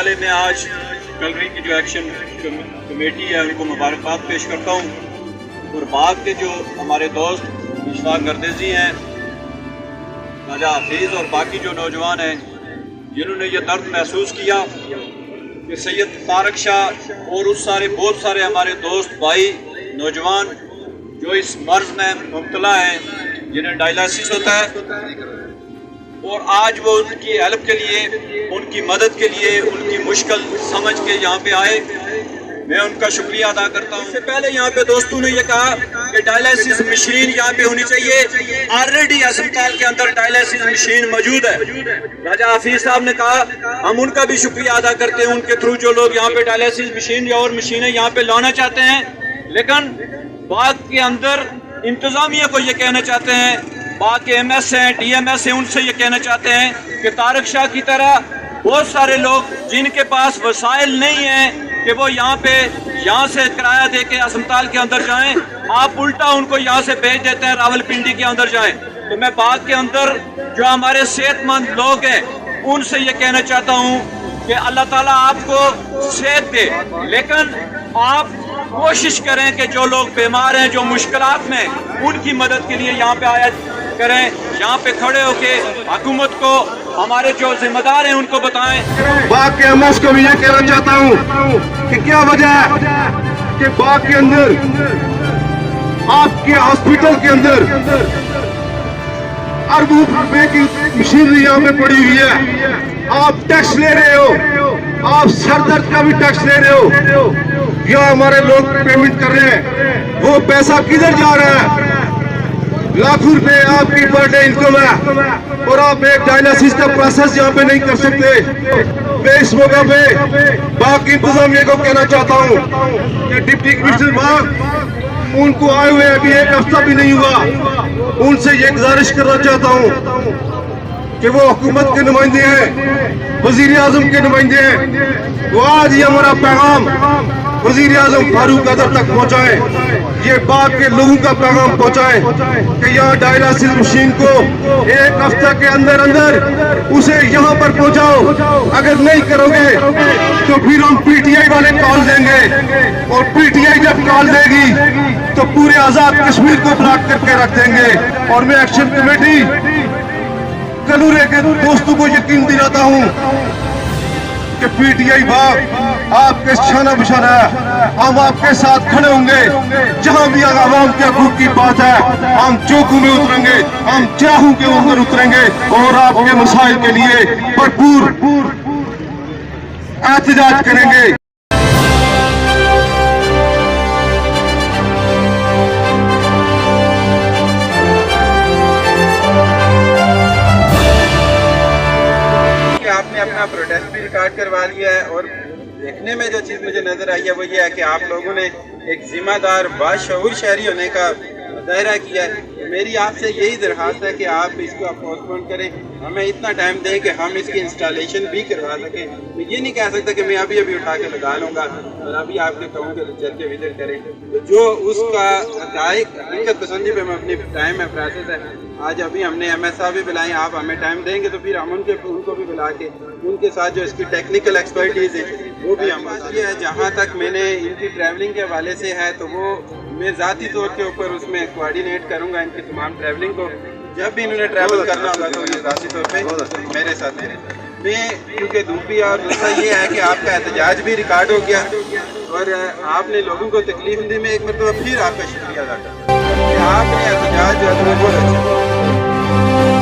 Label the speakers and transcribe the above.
Speaker 1: पहले मैं आज गैलरी की जो एक्शन कमेटी है उनको मुबारकबाद पेश करता हूँ और बाग के जो हमारे दोस्त इशफाक गर्देजी हैं, राजा हफीज़ और बाकी जो नौजवान हैं जिन्होंने ये दर्द महसूस किया कि सैयद तारक शाह और उस बहुत सारे हमारे दोस्त भाई नौजवान जो इस मर्ज में मुब्तला हैं, जिन्हें डायलिसिस होता है, और आज वो उनकी हेल्प के लिए, उनकी मदद के लिए, उनकी मुश्किल समझ के यहाँ पे आए। मैं उनका शुक्रिया अदा करता हूँ। इससे पहले यहाँ पे दोस्तों ने ये कहा कि डायलिसिस मशीन यहाँ पे होनी चाहिए। ऑलरेडी अस्पताल के अंदर डायलिसिस मशीन मौजूद है। राजा हफीज साहब ने कहा, हम उनका भी शुक्रिया अदा करते हैं, उनके थ्रू जो लोग यहाँ पे डायलिसिस मशीन या और मशीनें यहाँ पे लाना चाहते हैं। लेकिन बाग के अंदर इंतजामिया को ये कहना चाहते हैं, बाग के MS हैं, DMS हैं, उनसे ये कहना चाहते हैं कि तारक शाह की तरह बहुत सारे लोग जिनके पास वसाइल नहीं है कि वो यहाँ से किराया दे के अस्पताल के अंदर जाएं, आप उल्टा उनको यहाँ से भेज देते हैं रावलपिंडी के अंदर जाएं। तो मैं बाग के अंदर जो हमारे सेहतमंद लोग हैं उनसे ये कहना चाहता हूँ कि अल्लाह ताला आपको सेहत दे, लेकिन आप कोशिश करें कि जो लोग बीमार हैं, जो मुश्किलात में, उनकी मदद के लिए यहाँ पे आया करें, यहाँ पे खड़े होके हुकूमत को, हमारे जो जिम्मेदार हैं उनको बताएं।
Speaker 2: बाग के MS को भी ये कहना चाहता हूँ कि क्या वजह है कि बाग के अंदर, आपके हॉस्पिटल के अंदर अरबों रुपए की मशीनरी यहाँ पे पड़ी हुई है, आप टैक्स ले रहे हो, आप सर दर्द का भी टैक्स ले रहे हो, यहाँ हमारे लोग पेमेंट कर रहे हैं, वो पैसा किधर जा रहा है? लाखों रुपए आपकी पर डे इनकम है और आप एक डायलिसिस का प्रोसेस यहाँ पे नहीं कर सकते। मैं इस मौका पे बाग की इंतजामिया को कहना चाहता हूँ कि डिप्टी कमिश्नर बाग, उनको आए हुए अभी एक हफ्ता भी नहीं हुआ, उनसे ये गुजारिश करना चाहता हूँ कि वो हुकूमत के नुमाइंदे हैं, वजीर आजम के नुमाइंदे हैं, वो आज ही हमारा पैगाम वजीर आजम फारूक अदर तक पहुँचाए, ये बाग के लोगों का पैगाम पहुँचाए कि यहाँ डायलिसिस मशीन को एक हफ्ता के अंदर अंदर उसे यहाँ पर पहुँचाओ। अगर नहीं करोगे तो फिर हम PTI वाले कॉल देंगे, और PTI जब कॉल देगी तो पूरे आजाद कश्मीर को ब्लॉक करके रख देंगे। और मैं एक्शन कमेटी कलूरे के दोस्तों को यकीन दिलाता हूँ कि PTI बाग आपके शाना बिशाना है, हम आपके साथ खड़े होंगे। जहां भी आवाम के हकूक की बात है, हम चौकों में उतरेंगे, हम चाहों के ऊपर उतरेंगे और आपके मसाइल के लिए भरपूर एहतजाज करेंगे।
Speaker 3: आपने अपना प्रोटेस्ट भी रिकॉर्ड करवा लिया है, और देखने में जो चीज़ मुझे नज़र आई है वो ये है कि आप लोगों ने एक जिम्मेदार बाशऊर शहरी होने का मुजाहरा किया है। मेरी आपसे यही दरख्वास्त है कि आप इसको पोस्टपोन करें, हमें इतना टाइम दें कि हम इसकी इंस्टॉलेशन भी करवा सकें। मैं ये नहीं कह सकता कि मैं अभी उठा के लगा लूँगा और अभी आपके कहूँगा तो चल के विजिट करें। तो जो उसका हकीकत पसंदी पे मैं अपनी टाइम में प्रोसेस है, आज अभी हमने MS साहब भी बुलाए, आप हमें टाइम देंगे तो फिर हम उनको भी बुला के उनके साथ जो इसकी टेक्निकल एक्सपर्टीज़ है वो भी हम ये है। जहाँ तक मैंने इनकी ट्रैवलिंग के हवाले से है तो वो मैं ज़ाती तौर के ऊपर उसमें कोऑर्डिनेट करूँगा इनकी तमाम ट्रैवलिंग को। जब भी इन्होंने ट्रैवल करना होगा तो ये ज़ाती तौर पे मेरे साथ मैं, क्योंकि दूसरी और दूसरा ये है कि आपका एहतजाज भी रिकॉर्ड हो गया और आपने लोगों को तकलीफ दी। मैं एक मरतबा फिर आपका शुक्रिया अदा करता हूँ कि आपने एहतजाज जो है बहुत अच्छा